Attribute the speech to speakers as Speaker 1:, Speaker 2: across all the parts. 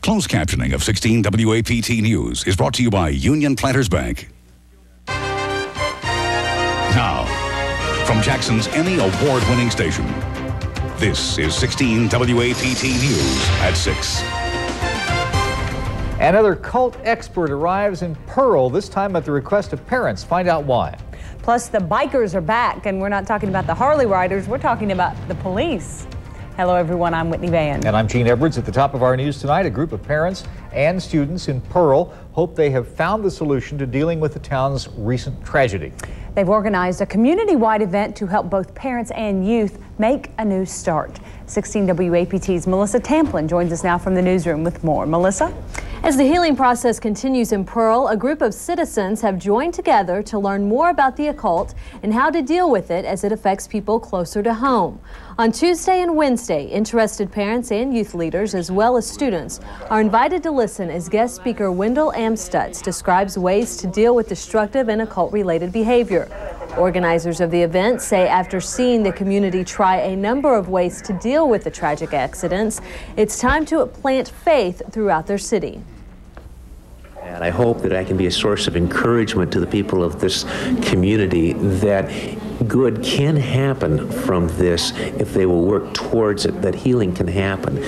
Speaker 1: Closed captioning of 16 WAPT News is brought to you by Union Planters Bank. Now, from Jackson's Emmy Award-winning station, this is 16 WAPT News at 6.
Speaker 2: Another cult expert arrives in Pearl, this time at the request of parents. Find out why.
Speaker 3: Plus, the bikers are back, and we're not talking about the Harley riders, we're talking about the police. Hello, everyone. I'm Whitney Vann.
Speaker 2: And I'm Gene Edwards. At the top of our news tonight, a group of parents and students in Pearl hope they have found the solution to dealing with the town's recent tragedy.
Speaker 3: They've organized a community-wide event to help both parents and youth make a new start. 16 WAPT's Melissa Tamplin joins us now from the newsroom with more. Melissa?
Speaker 4: As the healing process continues in Pearl, a group of citizens have joined together to learn more about the occult and how to deal with it as it affects people closer to home. On Tuesday and Wednesday, interested parents and youth leaders, as well as students, are invited to listen as guest speaker Wendell Amstutz describes ways to deal with destructive and occult-related behavior. Organizers of the event say after seeing the community try a number of ways to deal with the tragic accidents, it's time to plant faith throughout their city.
Speaker 5: And I hope that I can be a source of encouragement to the people of this community that good can happen from this if they will work towards it, that healing can happen.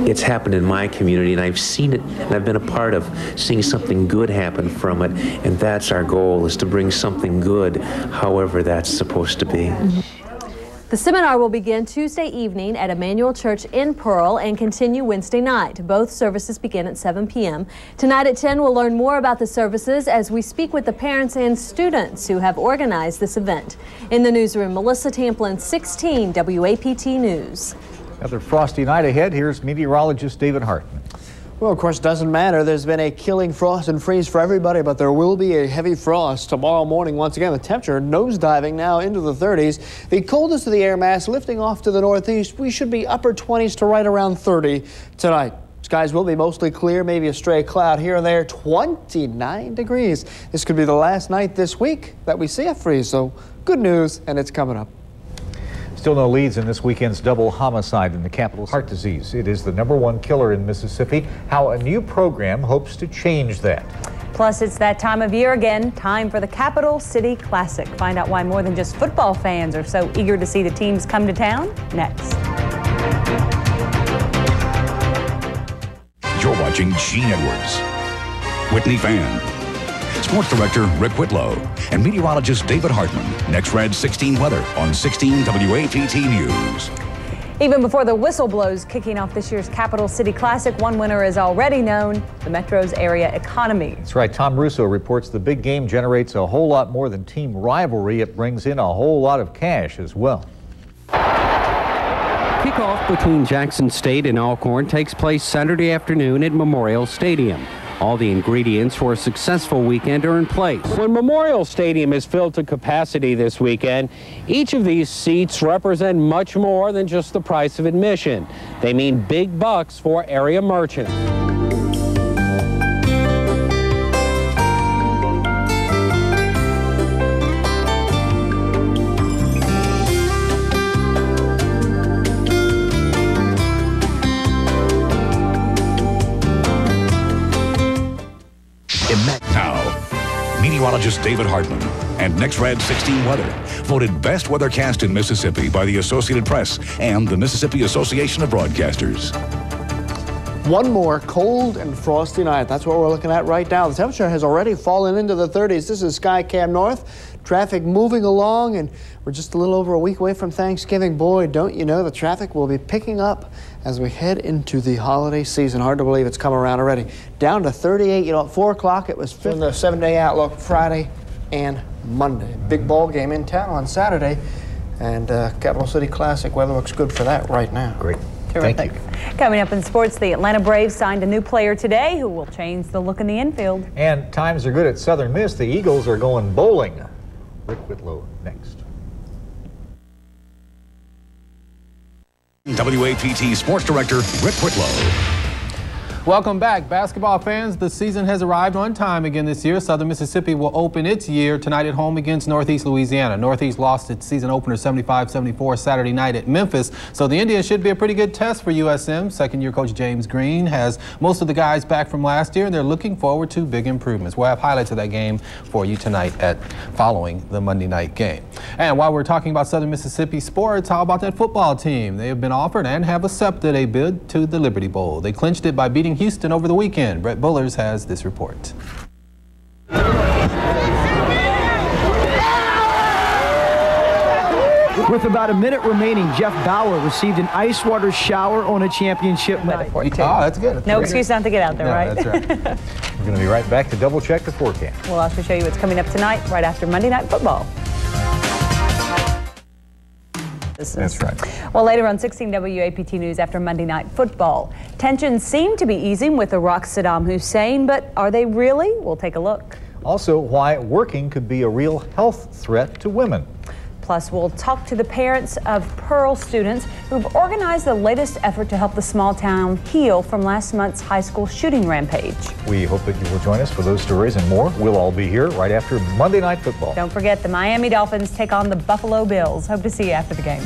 Speaker 5: It's happened in my community, and I've seen it, and I've been a part of seeing something good happen from it, and that's our goal, is to bring something good, however that's supposed to be.
Speaker 4: The seminar will begin Tuesday evening at Emmanuel Church in Pearl and continue Wednesday night. Both services begin at 7 p.m. Tonight at 10, we'll learn more about the services as we speak with the parents and students who have organized this event. In the newsroom, Melissa Tamplin, 16 WAPT News.
Speaker 2: Another frosty night ahead. Here's meteorologist David Hartman.
Speaker 6: Well, of course, it doesn't matter. There's been a killing frost and freeze for everybody, but there will be a heavy frost tomorrow morning. Once again, the temperature nosediving now into the 30s. The coldest of the air mass lifting off to the northeast. We should be upper 20s to right around 30 tonight. Skies will be mostly clear, maybe a stray cloud here and there. 29 degrees. This could be the last night this week that we see a freeze, so good news, and it's coming up.
Speaker 2: Still no leads in this weekend's double homicide in the capital. Heart disease. It is the #1 killer in Mississippi. How a new program hopes to change that.
Speaker 3: Plus, it's that time of year again, time for the Capital City Classic. Find out why more than just football fans are so eager to see the teams come to town next.
Speaker 1: You're watching Gene Edwards, Whitney Vann, Sports Director Rick Whitlow, and meteorologist David Hartman. Next Red 16 weather on 16 WAPT News.
Speaker 3: Even before the whistle blows, kicking off this year's Capital City Classic, one winner is already known, the Metro's area economy.
Speaker 2: That's right. Tom Russo reports the big game generates a whole lot more than team rivalry. It brings in a whole lot of cash as well.
Speaker 7: Kickoff between Jackson State and Alcorn takes place Saturday afternoon at Memorial Stadium. All the ingredients for a successful weekend are in place. When Memorial Stadium is filled to capacity this weekend, each of these seats represent much more than just the price of admission. They mean big bucks for area merchants.
Speaker 1: Now, meteorologist David Hartman and Next Red 16 weather, voted best weathercast in Mississippi by the Associated Press and the Mississippi Association of Broadcasters.
Speaker 6: One more cold and frosty night. That's what we're looking at right now. The temperature has already fallen into the 30s. This is Skycam North. Traffic moving along, and we're just a little over a week away from Thanksgiving. Boy, don't you know the traffic will be picking up as we head into the holiday season. Hard to believe it's come around already. Down to 38. You know, at 4 o'clock, it was in the 7-day outlook Friday and Monday. Big ball game in town on Saturday, and Capital City Classic weather looks good for that right now.
Speaker 2: Great.
Speaker 3: Terrific.
Speaker 2: Thank you.
Speaker 3: Coming up in sports, the Atlanta Braves signed a new player today who will change the look in the infield.
Speaker 2: And times are good at Southern Miss. The Eagles are going bowling. Rick Whitlow next.
Speaker 1: WAPT Sports Director Rick Whitlow.
Speaker 8: Welcome back, basketball fans. The season has arrived on time again this year. Southern Mississippi will open its year tonight at home against Northeast Louisiana. Northeast lost its season opener 75-74 Saturday night at Memphis, so the Indians should be a pretty good test for USM. Second-year coach James Green has most of the guys back from last year, and they're looking forward to big improvements. We'll have highlights of that game for you tonight following the Monday night game. And while we're talking about Southern Mississippi sports, how about that football team? They have been offered and have accepted a bid to the Liberty Bowl. They clinched it by beating Houston over the weekend. Brett Bullers has this report.
Speaker 9: With about a minute remaining, Jeff Bauer received an ice water shower on a championship night.
Speaker 8: Oh, that's good.
Speaker 3: No excuse not to get out there, right?
Speaker 8: That's right.
Speaker 2: We're going to be right back to double check the forecast.
Speaker 3: We'll also show you what's coming up tonight, right after Monday Night Football.
Speaker 2: That's right.
Speaker 3: Well, later on 16 WAPT News after Monday Night Football. Tensions seem to be easing with Iraq's Saddam Hussein, but are they really? We'll take a look.
Speaker 2: Also, why working could be a real health threat to women.
Speaker 3: Plus, we'll talk to the parents of Pearl students who've organized the latest effort to help the small town heal from last month's high school shooting rampage.
Speaker 2: We hope that you will join us for those stories and more. We'll all be here right after Monday Night Football.
Speaker 3: Don't forget, the Miami Dolphins take on the Buffalo Bills. Hope to see you after the game.